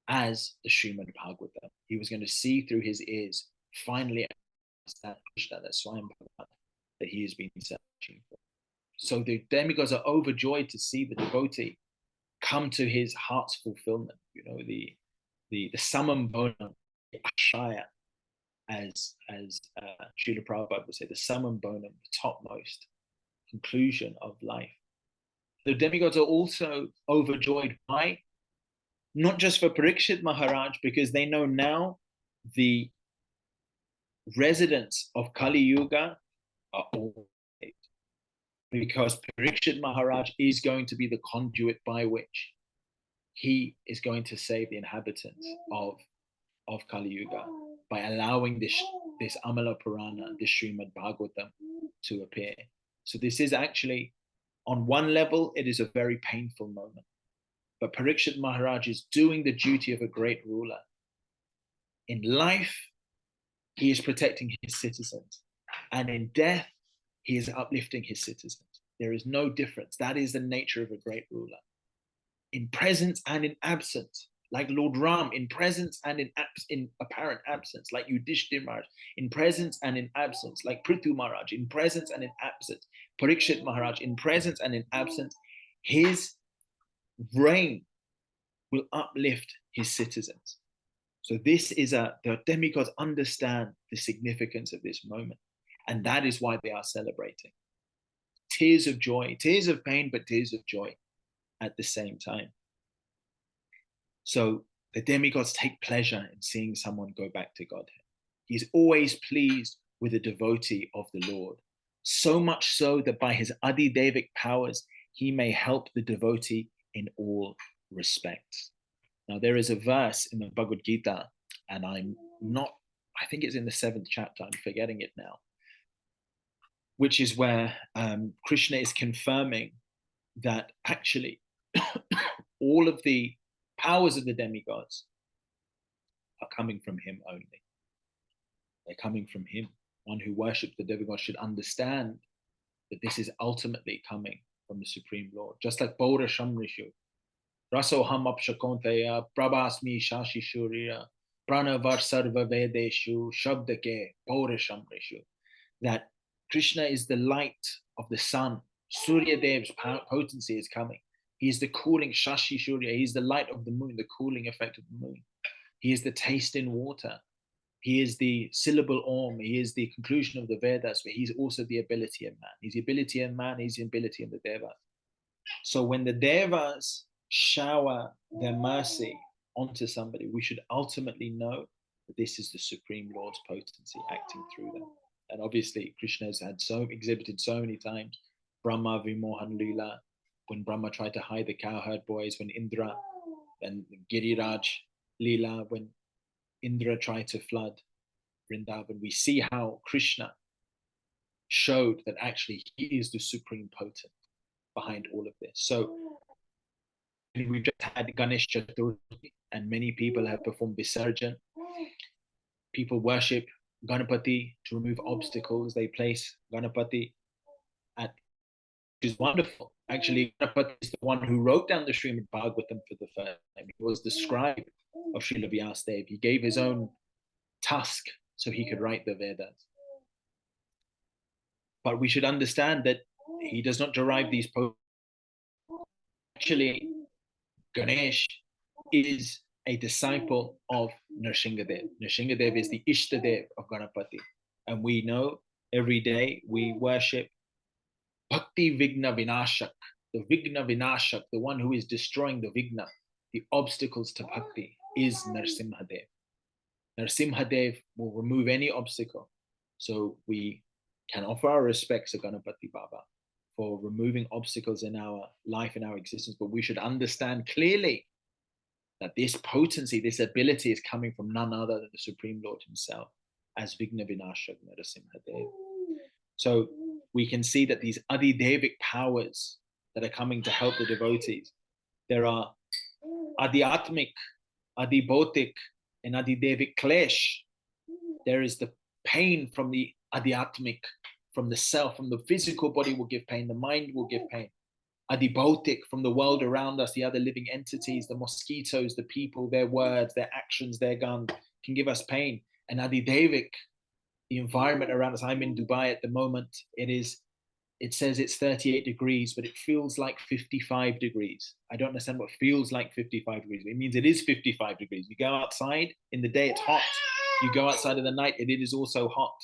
[SPEAKER 2] as the Srimad Bhagavatam. He was going to see through his ears, finally, that Krishna, that Swayam Bhagavan, that he has been searching for. So the demigods are overjoyed to see the devotee come to his heart's fulfillment. You know, the samam bonam, the ashaya, as Srila Prabhupada would say, the samam bonam, the topmost conclusion of life. The demigods are also overjoyed. Why? Not just for Parikshit Maharaj, because they know now the residents of Kali Yuga are all saved. Because Parikshit Maharaj is going to be the conduit by which he is going to save the inhabitants of Kali Yuga by allowing this Amala Purana, this Srimad Bhagavatam, to appear. So this is actually, on one level, it is a very painful moment. But Parikshit Maharaj is doing the duty of a great ruler. In life, he is protecting his citizens. And in death, he is uplifting his citizens. There is no difference. That is the nature of a great ruler. In presence and in absence, like Lord Ram, in presence and in apparent absence, like Yudhishthira Maharaj, in presence and in absence, like Prithu Maharaj, in presence and in absence, Parikshit Maharaj, in presence and in absence, his reign will uplift his citizens. So this is the demigods understand the significance of this moment. And that is why they are celebrating. Tears of joy, tears of pain, but tears of joy at the same time. So the demigods take pleasure in seeing someone go back to Godhead. He's always pleased with a devotee of the Lord, so much so that by his Adidevic powers, he may help the devotee in all respects. Now, there is a verse in the Bhagavad Gita, and I think it's in the 7th chapter, I'm forgetting it now, which is where Krishna is confirming that actually all of the powers of the demigods are coming from him only. They're coming from him. One who worships the demigods should understand that this is ultimately coming from the Supreme Lord. Just like Paura Shamrishu, Rasoham Apshakonteya, Prabhasmi Shashi Shurya, Pranavar Sarva Vedeshu, Shabdake, Paura Shamrishu, that Krishna is the light of the sun. Surya Dev's potency is coming. He is the cooling Shashi Shurya. He is the light of the moon, the cooling effect of the moon. He is the taste in water. He is the syllable Om. He is the conclusion of the Vedas, but he's also the ability of man. He's the ability of man. He's the ability of the Devas. So when the Devas shower their mercy onto somebody, we should ultimately know that this is the Supreme Lord's potency acting through them. And obviously, Krishna has exhibited so many times Brahma Vimohan Lila, when Brahma tried to hide the cowherd boys, when Indra and Giriraj Lila, when Indra tried to flood Vrindavan. We see how Krishna showed that actually he is the supreme potent behind all of this. So we just had Ganesh Chaturthi, and many people have performed Visarjan. People worship Ganapati to remove obstacles. They place Ganapati which is wonderful. Actually, Ganapati is the one who wrote down the Srimad Bhagavatam for the first time. He was the scribe of Srila Vyasadeva. He gave his own tusk so he could write the Vedas. But we should understand that he does not derive these poems. Actually, Ganesh is a disciple of Nrsingadev. Nrsingadev is the Ishtadev of Ganapati. And we know every day we worship Bhakti Vigna Vinashak, the Vigna Vinashak, the one who is destroying the Vigna, the obstacles to Bhakti, is Narsimhadev. Narsimhadev will remove any obstacle. So we can offer our respects to Ganapati Baba for removing obstacles in our life, in our existence. But we should understand clearly that this potency, this ability is coming from none other than the Supreme Lord himself as Vigna Vinashak Narasimhadev. So we can see that these Adidevic powers that are coming to help the devotees, there are Adhyatmic, Adhibautik, and Adidevic Klesh. There is the pain from the Adhyatmic, from the self, from the physical body will give pain, the mind will give pain. Adhibautik, from the world around us, the other living entities, the mosquitoes, the people, their words, their actions, their guns can give us pain. And Adidevic, the environment around us. I'm in Dubai at the moment. It says it's 38 degrees, but it feels like 55 degrees. I don't understand what feels like 55 degrees. It means it is 55 degrees. You go outside in the day, it's hot. You go outside in the night, and it is also hot.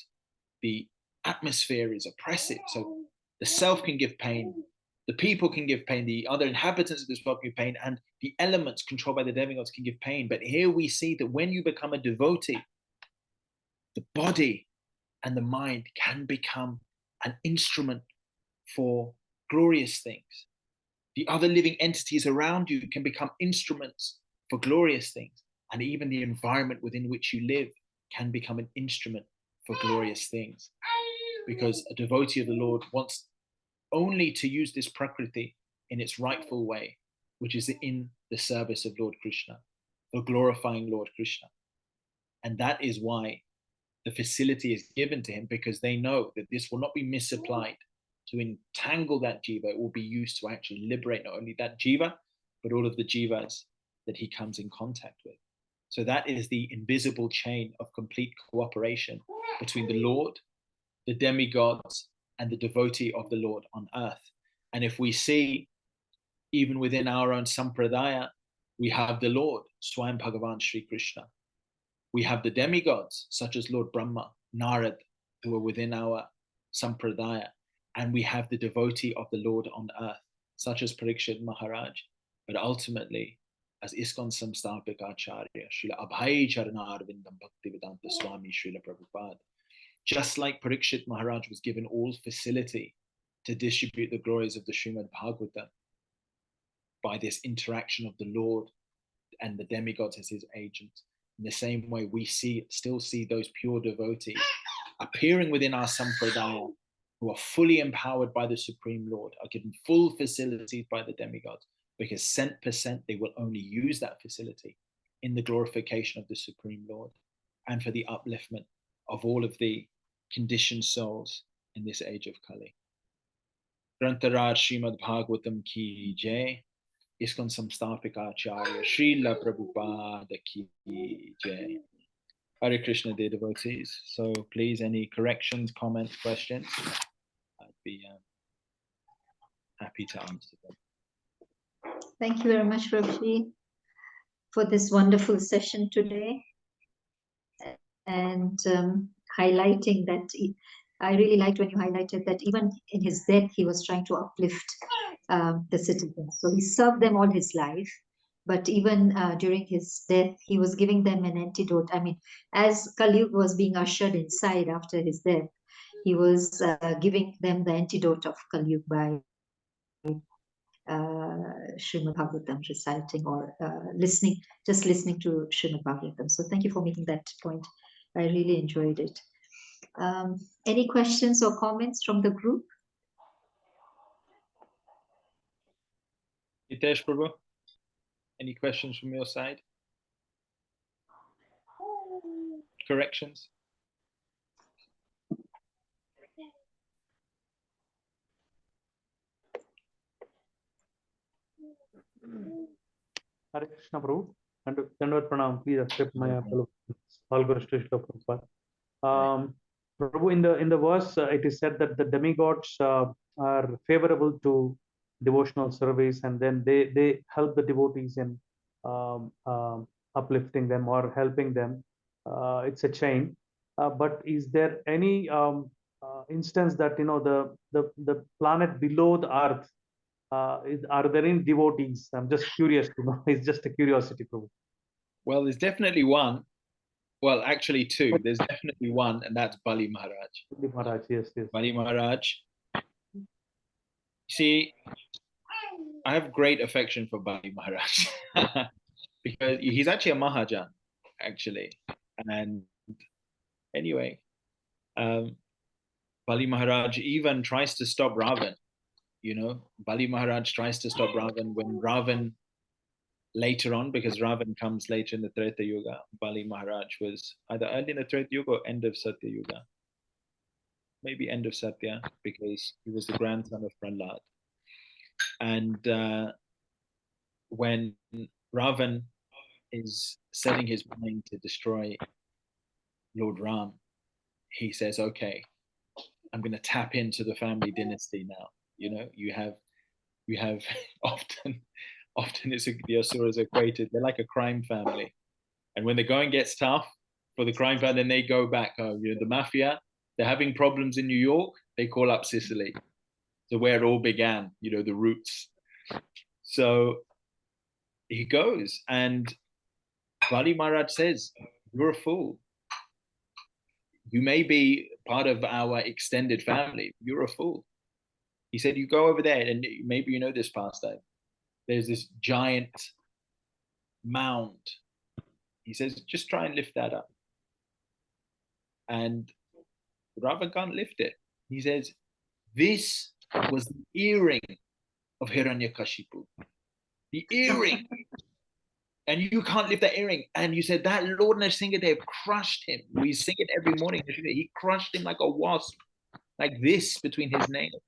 [SPEAKER 2] The atmosphere is oppressive. So the self can give pain. The people can give pain. The other inhabitants of this world can give pain. And the elements controlled by the demigods can give pain. But here we see that when you become a devotee, the body and the mind can become an instrument for glorious things. The other living entities around you can become instruments for glorious things. And even the environment within which you live can become an instrument for glorious things. Because a devotee of the Lord wants only to use this Prakriti in its rightful way, which is in the service of Lord Krishna, for glorifying Lord Krishna. And that is why the facility is given to him, because they know that this will not be misapplied to entangle that jiva. It will be used to actually liberate not only that jiva, but all of the jivas that he comes in contact with. So that is the invisible chain of complete cooperation between the Lord, the demigods, and the devotee of the Lord on earth. And if we see, even within our own sampradaya, we have the Lord, Swayam Bhagavan Sri Krishna. We have the demigods, such as Lord Brahma, Narad, who are within our sampradaya. And we have the devotee of the Lord on earth, such as Parikshit Maharaj. But ultimately, as ISKCON Samstapik Acharya, Srila Abhay Charanarvindam Bhaktivedanta Swami Srila Prabhupada. Just like Parikshit Maharaj was given all facility to distribute the glories of the Srimad Bhagavatam by this interaction of the Lord and the demigods as his agents, in the same way, we still see those pure devotees appearing within our sampradaya, who are fully empowered by the Supreme Lord, are given full facilities by the demigods, because cent per cent they will only use that facility in the glorification of the Supreme Lord and for the upliftment of all of the conditioned souls in this age of Kali. Grantaraj Srimad Bhagavatam ki jai. ISKCON Samstapik Acharya Srila Prabhupada ki jai. Hare Krishna, dear devotees. So please, any corrections, comments, questions, I'd be happy to answer them.
[SPEAKER 1] Thank you very much, Prabhuji, for this wonderful session today, and highlighting that. I really liked when you highlighted that even in his death, he was trying to uplift the citizens. So he served them all his life, but even during his death, he was giving them an antidote. I mean, as Kali Yuga was being ushered inside after his death, he was giving them the antidote of Kali Yuga by Srimad Bhagavatam reciting or listening to Srimad Bhagavatam. So thank you for making that point. I really enjoyed it. Any questions or comments from the group?
[SPEAKER 2] Hitesh Prabhu, any questions from your side? Corrections?
[SPEAKER 4] Hare Krishna Prabhu. And Dandavat Pranam, please accept my apologies. All goes to Srila Prabhupada. Prabhu, in the verse, it is said that the demigods are favorable to devotional service, and then they help the devotees in uplifting them or helping them. It's a chain. But is there any instance that the planet below the earth, are there any devotees? I'm just curious to know. It's just a curiosity, Prabhu.
[SPEAKER 2] Well, there's definitely one. Well, actually two. There's definitely one, and that's Bali Maharaj.
[SPEAKER 4] Bali Maharaj, yes.
[SPEAKER 2] Bali Maharaj. See, I have great affection for Bali Maharaj because he's actually a Mahajan, actually. And anyway, Bali Maharaj even tries to stop Ravan. Bali Maharaj tries to stop Ravan when Ravan later on, because Ravan comes later in the Treta Yuga. Bali Maharaj was either early in the Treta Yuga or end of Satya Yuga. Maybe end of Satya, because he was the grandson of Prahlad. And when Ravan is setting his mind to destroy Lord Ram, he says, okay, I'm going to tap into the family dynasty now. You have often the Asuras equated, they're like a crime family. And when the going gets tough for the crime family, then they go back home. The mafia, they're having problems in New York, they call up Sicily. So where it all began, the roots. So he goes, and Bali Maharaj says, you're a fool. You may be part of our extended family. You're a fool. He said, you go over there, and maybe you know this pastime. There's this giant mound. He says, just try and lift that up. And Ravan can't lift it. He says, this was the earring of Hiranyakashipu. The earring. And you can't lift that earring. And you said that Lord Nrsingadev crushed him. We sing it every morning. He crushed him like a wasp, like this between his nails.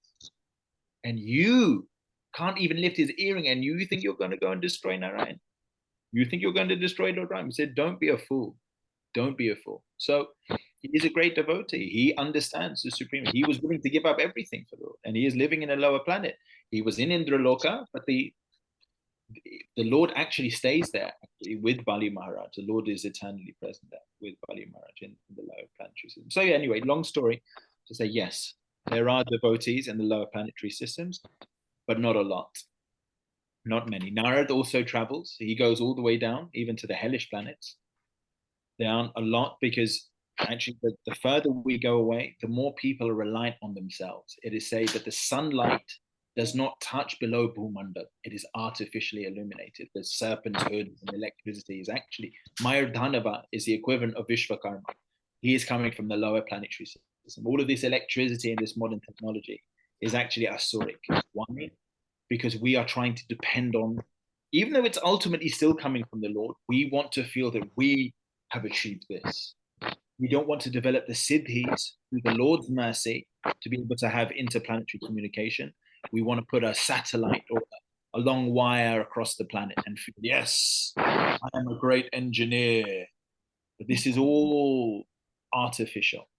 [SPEAKER 2] And you can't even lift his earring, and you think you're going to go and destroy Narayan. You think you're going to destroy Lord Ram. He said, don't be a fool. Don't be a fool. So he is a great devotee. He understands the Supreme. He was willing to give up everything for the Lord. And he is living in a lower planet. He was in Indraloka, but the Lord actually stays there with Bali Maharaj. The Lord is eternally present there with Bali Maharaj in the lower planetary system. So anyway, long story to say, yes, there are devotees in the lower planetary systems, but not a lot. Not many. Narad also travels. He goes all the way down, even to the hellish planets. There aren't a lot, because actually the further we go away, the more people are reliant on themselves. It is said that the sunlight does not touch below Bhumanda. It is artificially illuminated. The serpent's hood and electricity is actually, Mayurdhanava is the equivalent of Vishvakarma. He is coming from the lower planetary system. All of this electricity and this modern technology is actually asuric. Why? Because we are trying to depend on, even though it's ultimately still coming from the Lord, we want to feel that we have achieved this. We don't want to develop the siddhis through the Lord's mercy to be able to have interplanetary communication. We want to put a satellite or a long wire across the planet and feel, yes, I am a great engineer. But this is all artificial.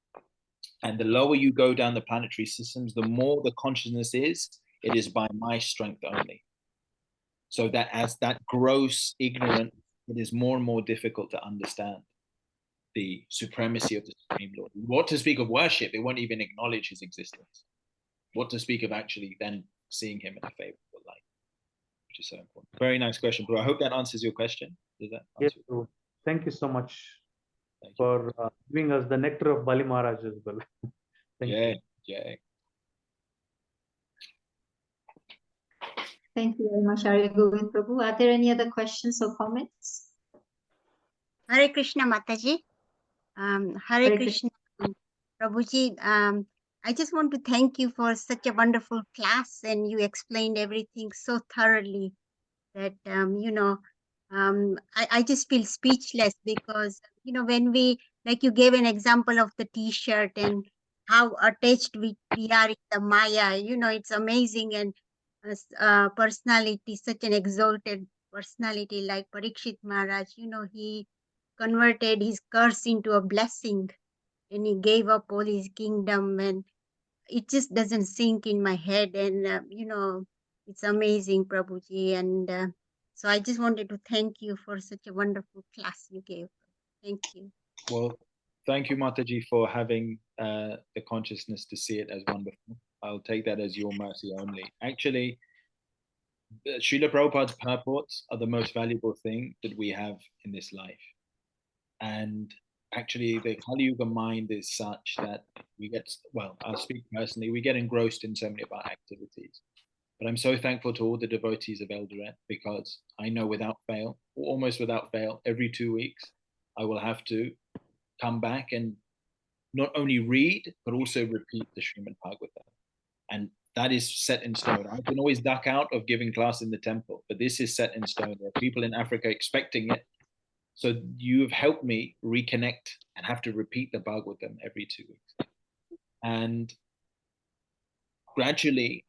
[SPEAKER 2] And the lower you go down the planetary systems, the more the consciousness is, it is by my strength only. So that as that gross ignorance, it is more and more difficult to understand the supremacy of the Supreme Lord. What to speak of worship, they won't even acknowledge his existence. What to speak of actually then seeing him in a favorable light, which is so important. Very nice question, bro. I hope that answers your question. Does that answer?
[SPEAKER 4] Yes, bro. Thank you so much for giving us the nectar of Bali Maharaj as well. Thank you.
[SPEAKER 1] Thank you very much, Arya Govind Prabhu. Are there any other questions or comments?
[SPEAKER 5] Hare Krishna Mataji. Hare Krishna Prabhuji. I just want to thank you for such a wonderful class, and you explained everything so thoroughly that, I just feel speechless, because, when we, like you gave an example of the t-shirt and how attached we are in the Maya, it's amazing. And personality, such an exalted personality like Parikshit Maharaj, he converted his curse into a blessing and he gave up all his kingdom, and it just doesn't sink in my head. And, it's amazing, Prabhuji. And so I just wanted to thank you for such a wonderful class you gave. Thank you.
[SPEAKER 2] Well, thank you, Mataji, for having the consciousness to see it as wonderful. I'll take that as your mercy only. Actually, Srila Prabhupada's purports are the most valuable thing that we have in this life. And actually, the Kali Yuga mind is such that we get, well, I'll speak personally, we get engrossed in so many of our activities. But I'm so thankful to all the devotees of Eldoret, because I know without fail, or almost without fail, every 2 weeks, I will have to come back and not only read, but also repeat the Srimad Bhagavatam. And that is set in stone. I can always duck out of giving class in the temple, but this is set in stone. There are people in Africa expecting it. So you have helped me reconnect and have to repeat the Bhagavatam every 2 weeks. And gradually,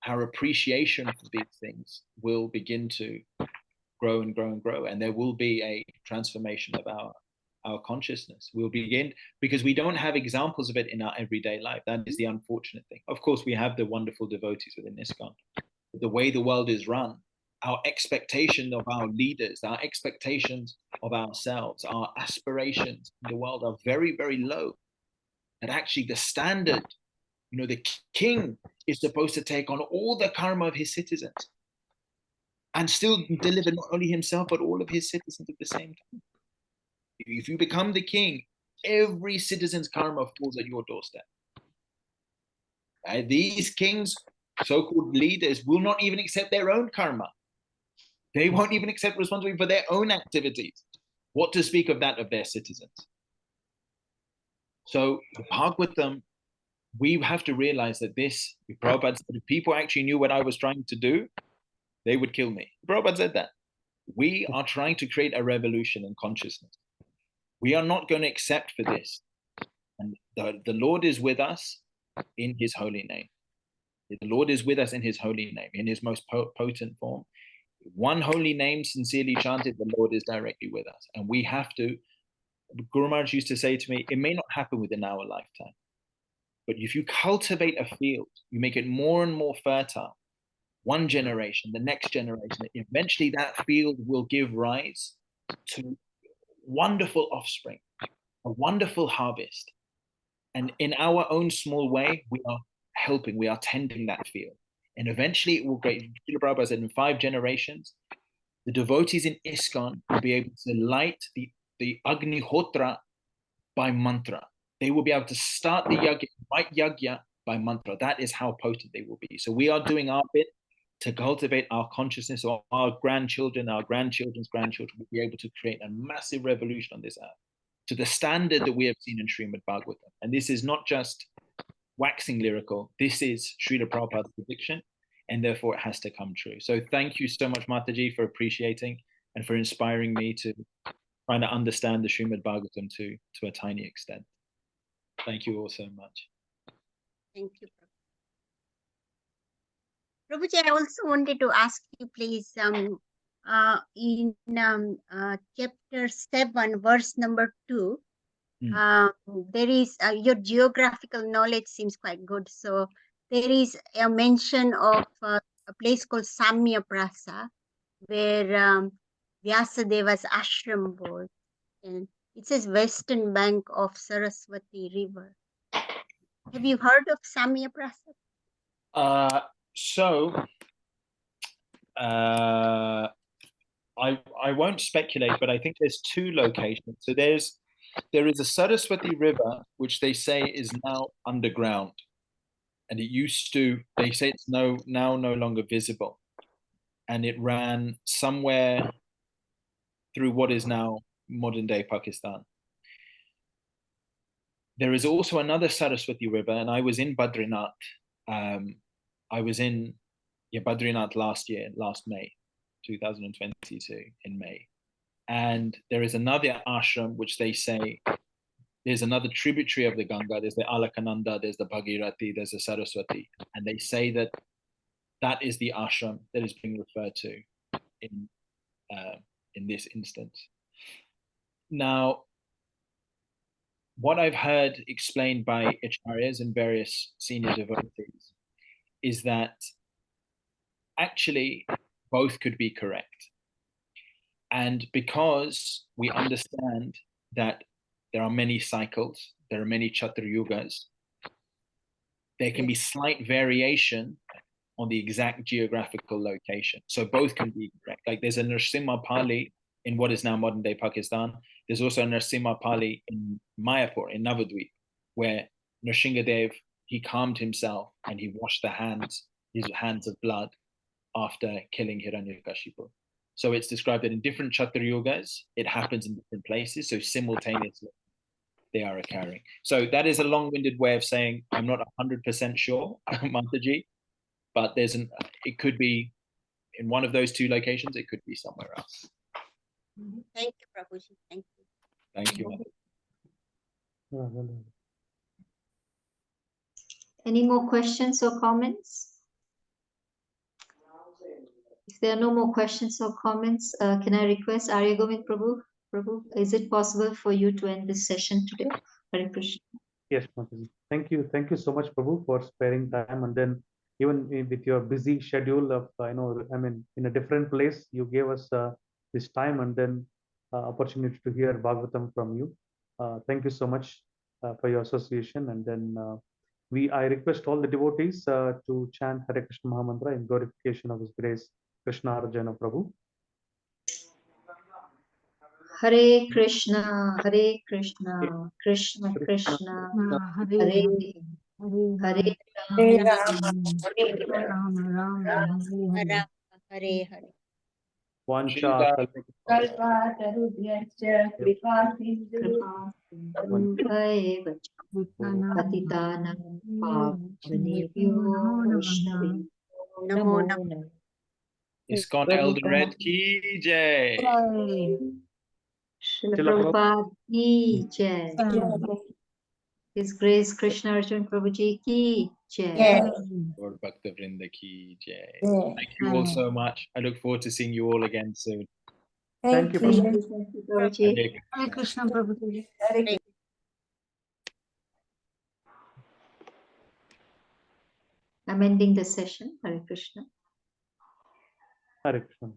[SPEAKER 2] our appreciation for these things will begin to grow and grow and grow. And there will be a transformation of our consciousness. We'll begin, because we don't have examples of it in our everyday life. That is the unfortunate thing. Of course, we have the wonderful devotees within ISKCON. But the way the world is run, our expectation of our leaders, our expectations of ourselves, our aspirations in the world are very, very low. And actually the standard, the king is supposed to take on all the karma of his citizens and still deliver not only himself, but all of his citizens at the same time. If you become the king, every citizen's karma falls at your doorstep. These kings, so-called leaders, will not even accept their own karma. They won't even accept responsibility for their own activities. What to speak of that of their citizens? So the Bhagavatam, we have to realize that this, Prabhupada said, if people actually knew what I was trying to do, they would kill me. Prabhupada said that. We are trying to create a revolution in consciousness. We are not going to accept for this. And the Lord is with us in his holy name. The Lord is with us in his holy name, in his most potent form. One holy name sincerely chanted, the Lord is directly with us. And we have to, Guru Maharaj used to say to me, it may not happen within our lifetime, but if you cultivate a field, you make it more and more fertile, one generation, the next generation, eventually that field will give rise to wonderful offspring, a wonderful harvest. And in our own small way, we are helping, we are tending that field. And eventually it will great. Srila Prabhupada said in 5 generations, the devotees in ISKCON will be able to light the Agnihotra by mantra. They will be able to start the yagya, right yagya by mantra. That is how potent they will be. So we are doing our bit to cultivate our consciousness, or our grandchildren, our grandchildren's grandchildren will be able to create a massive revolution on this earth to the standard that we have seen in Srimad Bhagavatam. And this is not just waxing lyrical. This is Srila Prabhupada's prediction, and therefore it has to come true. So thank you so much, Mataji, for appreciating and for inspiring me to try to understand the Srimad Bhagavatam to a tiny extent. Thank you all so much.
[SPEAKER 5] Thank you, Prabhuji. I also wanted to ask you, please, in chapter 7, verse number 2, there is your geographical knowledge seems quite good. So there is a mention of a place called Samya Prasa, where Vyasadeva's ashram was, and it says western bank of Saraswati River. Have you heard of Samya Prasa?
[SPEAKER 2] I won't speculate, but I think there's 2 locations. So there is a Saraswati River, which they say is now underground. And it used to, they say it's now no longer visible. And it ran somewhere through what is now modern day Pakistan. There is also another Saraswati River, and I was in Badrinath. I was in Badrinath last May, 2022, in May. And there is another ashram, which they say, there's another tributary of the Ganga. There's the Alakananda, there's the Bhagirathi, there's the Saraswati. And they say that that is the ashram that is being referred to in this instance. Now, what I've heard explained by acharyas and various senior devotees is that actually both could be correct. And because we understand that there are many cycles, there are many Chaturayugas, there can be slight variation on the exact geographical location. So both can be correct. Like there's a Nrsimha Pali in what is now modern day Pakistan. There's also a Nrsimha Pali in Mayapur, in Navadvip, where Nrsingadev, he calmed himself and he washed his hands of blood after killing Hiranyakashipu. So it's described that in different Chaturayugas, it happens in different places. So simultaneously, they are occurring. So that is a long-winded way of saying I'm not 100% sure, Mataji, but it could be in one of those two locations. It could be somewhere else.
[SPEAKER 5] Thank you, Prabhuji. Thank you.
[SPEAKER 2] Thank you.
[SPEAKER 1] Any more questions or comments? If there are no more questions or comments, can I request Arya Govind Prabhu? Prabhu, is it possible for you to end this session today? Hare Krishna.
[SPEAKER 4] Yes, Mataji. Thank you. Thank you so much, Prabhu, for sparing time. And then even with your busy schedule of, in a different place, you gave us this time and then opportunity to hear Bhagavatam from you. Thank you so much for your association. And then I request all the devotees to chant Hare Krishna Mahamantra in glorification of His grace, Krishna Arjuna Prabhu.
[SPEAKER 1] Hare Krishna, Krishna Krishna, Hare Hare
[SPEAKER 5] Hare Hare.
[SPEAKER 4] Vancha
[SPEAKER 1] Patitanam Pavanebhyo Vaishnavebhyo
[SPEAKER 5] Namo Namo.
[SPEAKER 2] ISKCON Elder Red Ki Jai.
[SPEAKER 1] Srila Prabhupada Ki Jai. His Grace Krishna Arjun Prabhuji Ki Jai.
[SPEAKER 2] Lord Bhakta Vrinda Ki Jai. Thank you all so much. I look forward to seeing you all again soon.
[SPEAKER 4] Thank you, Prabhu.
[SPEAKER 1] Prabhuji.
[SPEAKER 5] Hare Krishna Prabhuji.
[SPEAKER 1] I'm ending the session. Hare Krishna.
[SPEAKER 4] Hare Krishna.